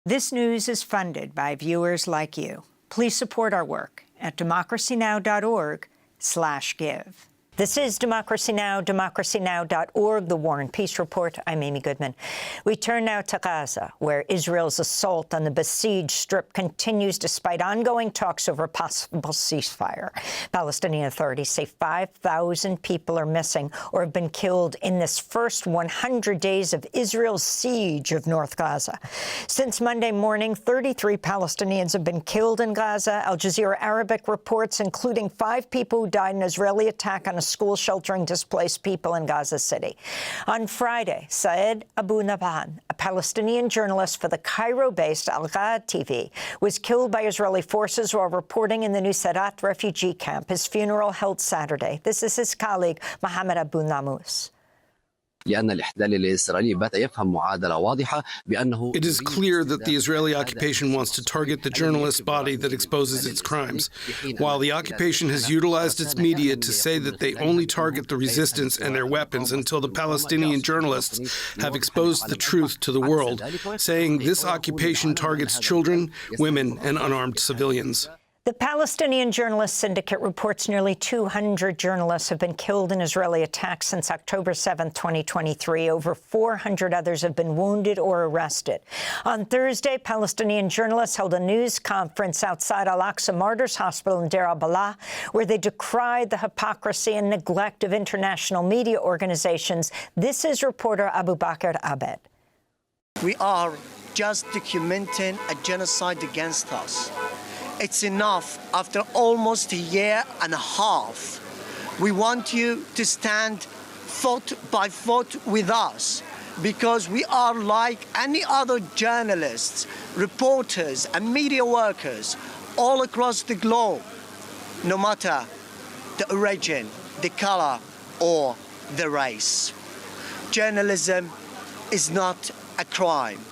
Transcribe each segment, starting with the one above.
This news is funded by viewers like you. Please support our work at democracynow.org/give. This is Democracy Now!, democracynow.org, the War and Peace Report. I'm Amy Goodman. We turn now to Gaza, where Israel's assault on the besieged Strip continues despite ongoing talks over a possible ceasefire. Palestinian authorities say 5,000 people are missing or have been killed in this first 100 days of Israel's siege of North Gaza. Since Monday morning, 33 Palestinians have been killed in Gaza. Al Jazeera Arabic reports, including 5 people who died in an Israeli attack on a school sheltering displaced people in Gaza City. On Friday, Saeed Abu Nabhan, a Palestinian journalist for the Cairo-based Al-Aqsa TV, was killed by Israeli forces while reporting in the Nuseirat refugee camp. His funeral held Saturday. This is his colleague, Mohammed Abu Namus. It is clear that the Israeli occupation wants to target the journalist body that exposes its crimes, while the occupation has utilized its media to say that they only target the resistance and their weapons until the Palestinian journalists have exposed the truth to the world, saying this occupation targets children, women, and unarmed civilians. The Palestinian Journalists Syndicate reports nearly 200 journalists have been killed in Israeli attacks since October 7, 2023. Over 400 others have been wounded or arrested. On Thursday, Palestinian journalists held a news conference outside Al-Aqsa Martyrs Hospital in Deir, al-Balah, where they decried the hypocrisy and neglect of international media organizations. This is reporter Abubaker Abed. We are just documenting a genocide against us. It's enough. After almost a year and a half, we want you to stand foot by foot with us, because we are like any other journalists, reporters, and media workers all across the globe, no matter the origin, the color, or the race. Journalism is not a crime.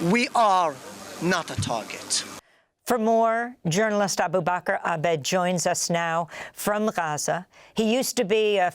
We are not a target. For more, journalist Abubakr Abed joins us now from Gaza. He used to be a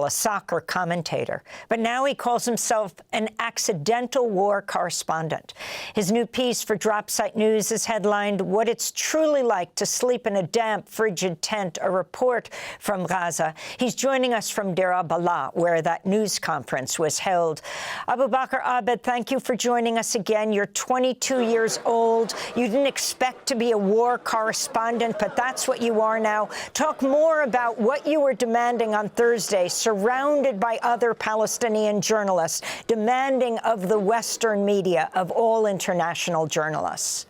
soccer commentator, but now he calls himself an accidental war correspondent. His new piece for Dropsite News is headlined, "What It's Truly Like to Sleep in a Damp, Frigid Tent, a Report from Gaza." He's joining us from Deir al-Balah, where that news conference was held. Abubakr Abed, thank you for joining us again. You're 22 years old. You didn't expect to be a war correspondent, but that's what you are now. Talk more about what you were demanding on Thursday, surrounded by other Palestinian journalists, demanding of the Western media, of all international journalists.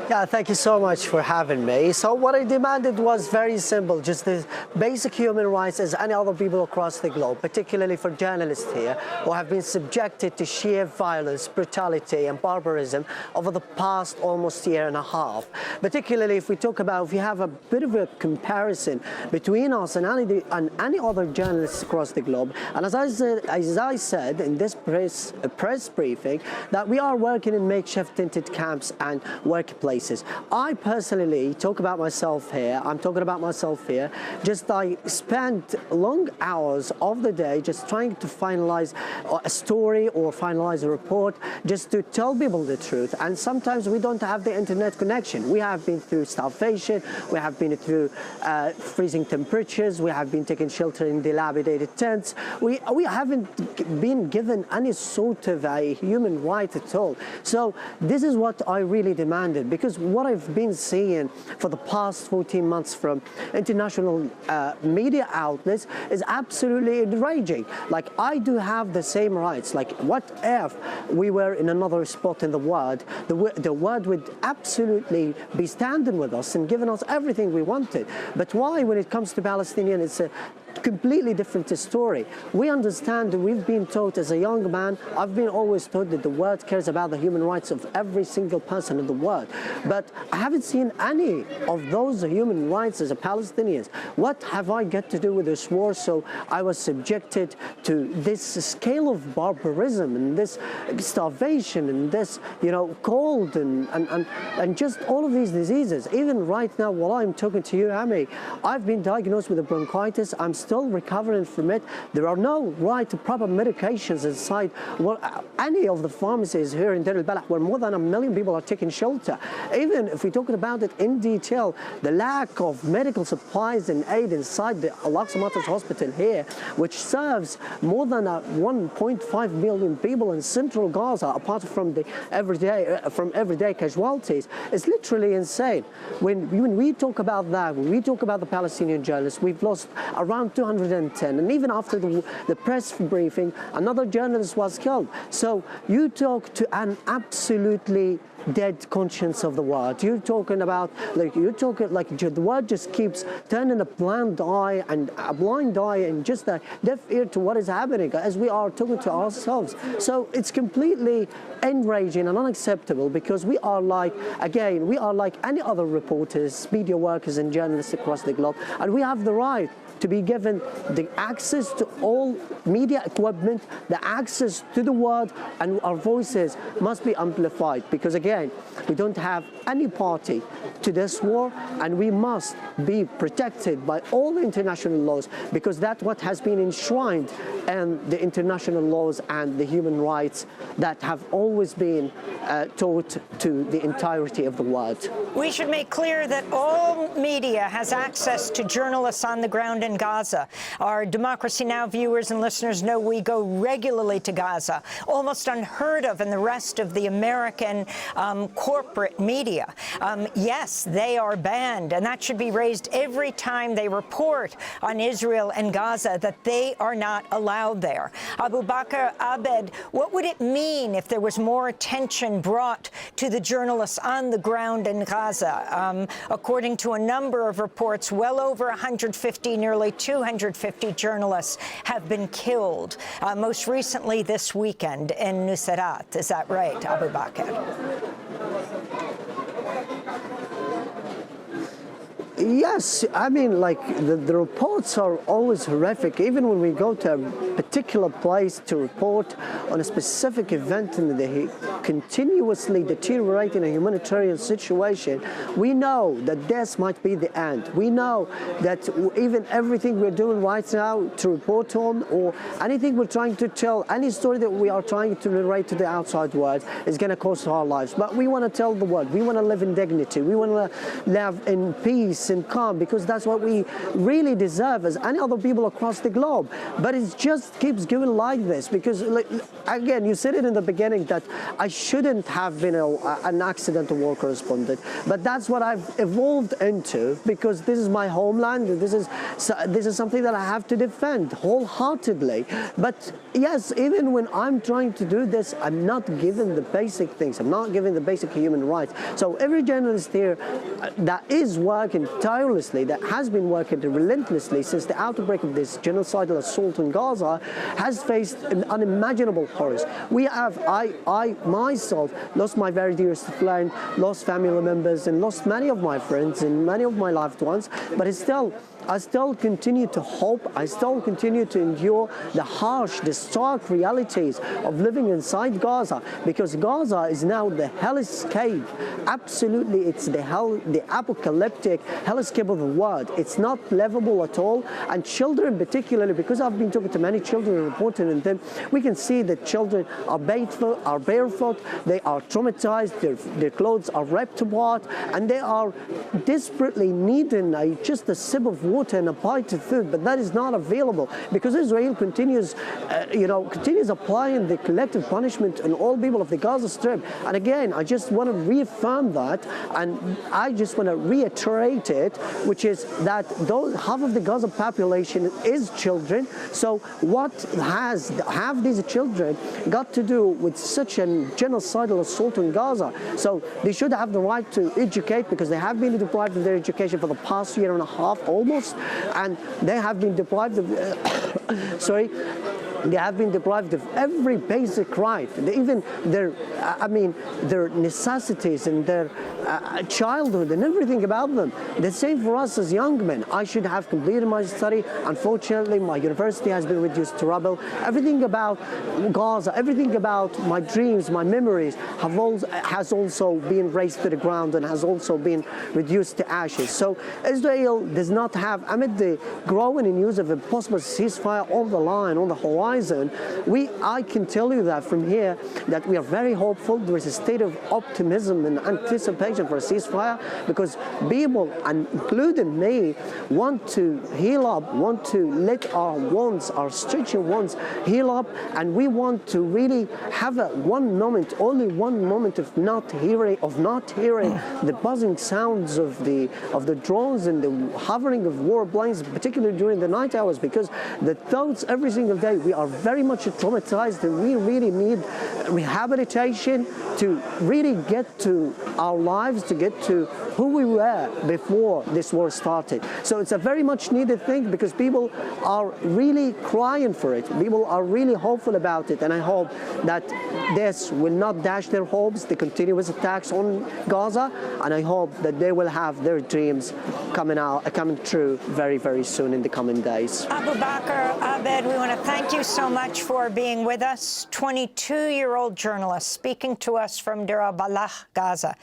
Yeah, thank you so much for having me. So what I demanded was very simple, just the basic human rights as any other people across the globe, particularly for journalists here who have been subjected to sheer violence, brutality and barbarism over the past almost year and a half. Particularly if we talk about, if you have a bit of a comparison between us and any other journalists across the globe, and as I said in this press briefing, that we are working in makeshift tinted camps and workplaces. I personally talk about myself here. I'm talking about myself here. Just I spent long hours of the day just trying to finalize a story or finalize a report, just to tell people the truth. And sometimes we don't have the internet connection. We have been through starvation. We have been through freezing temperatures. We have been taking shelter in dilapidated tents. We haven't been given any sort of a human right at all. So this is what I really demanded, because what I've been seeing for the past 14 months from international media outlets is absolutely enraging. Like, I do have the same rights. Like, what if we were in another spot in the world? The world would absolutely be standing with us and giving us everything we wanted. But why, when it comes to Palestinian, it's a completely different story. We understand that we've been taught as a young man, I've been always taught that the world cares about the human rights of every single person in the world. But I haven't seen any of those human rights as a Palestinian. What have I got to do with this war? So I was subjected to this scale of barbarism and this starvation and this, cold and just all of these diseases. Even right now, while I'm talking to you, Amy, I've been diagnosed with a bronchitis. I'm still recovering from it. There are no right to proper medications inside any of the pharmacies here in Deir al-Balah, where more than 1 million people are taking shelter. Even if we're talking about it in detail, the lack of medical supplies and aid inside the Al-Aqsa Martyrs Hospital here, which serves more than 1.5 million people in central Gaza, apart from the everyday casualties, is literally insane. When we talk about that, when we talk about the Palestinian journalists, we've lost around 210, and even after the press briefing, another journalist was killed. So you talk to an absolutely dead conscience of the world. You're talking about, the world just keeps turning a blind eye and just a deaf ear to what is happening as we are talking to ourselves. So it's completely enraging and unacceptable, because we are like any other reporters, media workers and journalists across the globe, and we have the right to be given the access to all media equipment, the access to the world, and our voices must be amplified, because again, we don't have any party to this war, and we must be protected by all the international laws, because that's what has been enshrined in the international laws and the human rights that have always been taught to the entirety of the world. We should make clear that all media has access to journalists on the ground in Gaza. Our Democracy Now! Viewers and listeners know we go regularly to Gaza, almost unheard of in the rest of the American corporate media. Yes, they are banned, and that should be raised every time they report on Israel and Gaza, that they are not allowed there. Abubaker Abed, what would it mean if there was more attention brought to the journalists on the ground in Gaza? According to a number of reports, well over 150, nearly 250 journalists have been killed, most recently this weekend in Nuseirat. Is that right, Abubakar? Yes, I mean, like, the reports are always horrific. Even when we go to a particular place to report on a specific event in the continuously deteriorating a humanitarian situation, we know that this might be the end. We know that even everything we're doing right now to report on, or anything we're trying to tell, any story that we are trying to narrate to the outside world, is going to cost our lives. But we want to tell the world. We want to live in dignity. We want to live in peace and calm, because that's what we really deserve as any other people across the globe. But it just keeps going like this, because, again, you said it in the beginning that I shouldn't have been an accidental war correspondent, but that's what I've evolved into, because this is my homeland. This is something that I have to defend wholeheartedly. But yes, even when I'm trying to do this, I'm not given the basic things. I'm not given the basic human rights. So every journalist here that is working tirelessly, that has been working relentlessly since the outbreak of this genocidal assault in Gaza, has faced unimaginable horrors. I myself lost my very dearest friend, lost family members, and lost many of my friends and many of my loved ones, but I still continue to hope. I still continue to endure the harsh, the stark realities of living inside Gaza, because Gaza is now the hellscape. Absolutely, it's the apocalyptic hellscape of the world. It's not livable at all. And children particularly, because I've been talking to many children and reporting on them, we can see that children are barefoot, they are traumatized, their clothes are ripped apart, and they are desperately needing just a sip of water and a bite of food, but that is not available, because Israel continues applying the collective punishment on all people of the Gaza Strip. And again, I just want to reaffirm that, and I just want to reiterate it, which is that half of the Gaza population is children. So what have these children got to do with such a genocidal assault in Gaza? So they should have the right to educate, because they have been deprived of their education for the past year and a half almost, and they have been deprived of they have been deprived of every basic right, even their necessities and their childhood and everything about them. The same for us as young men. I should have completed my study. Unfortunately, my university has been reduced to rubble. Everything about Gaza, everything about my dreams, my memories has also been razed to the ground and has also been reduced to ashes. So Israel does not have, amid the growing news of a possible ceasefire on the line, on the horizon, I can tell you that from here that we are very hopeful. There is a state of optimism and anticipation for a ceasefire because people, and including me, want to heal up, want to let our wounds, our stretching wounds heal up, and we want to really have one moment, only one moment of not hearing the buzzing sounds of the drones and the hovering of warplanes, particularly during the night hours, because the thoughts every single day, we are very much traumatized and we really need rehabilitation to really get to our lives, to get to who we were before this war started. So it's a very much needed thing because people are really crying for it. People are really hopeful about it, and I hope that this will not dash their hopes, the continuous attacks on Gaza, and I hope that they will have their dreams coming true very, very soon in the coming days. Abubaker Abed, we want to thank you so much for being with us. 22-year-old journalist speaking to us from Deir, al-Balah, Gaza.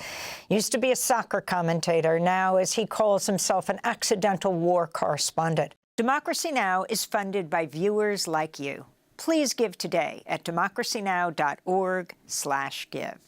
Used to be a soccer commentator, now, as he calls himself, an accidental war correspondent. Democracy Now! Is funded by viewers like you. Please give today at democracynow.org/give.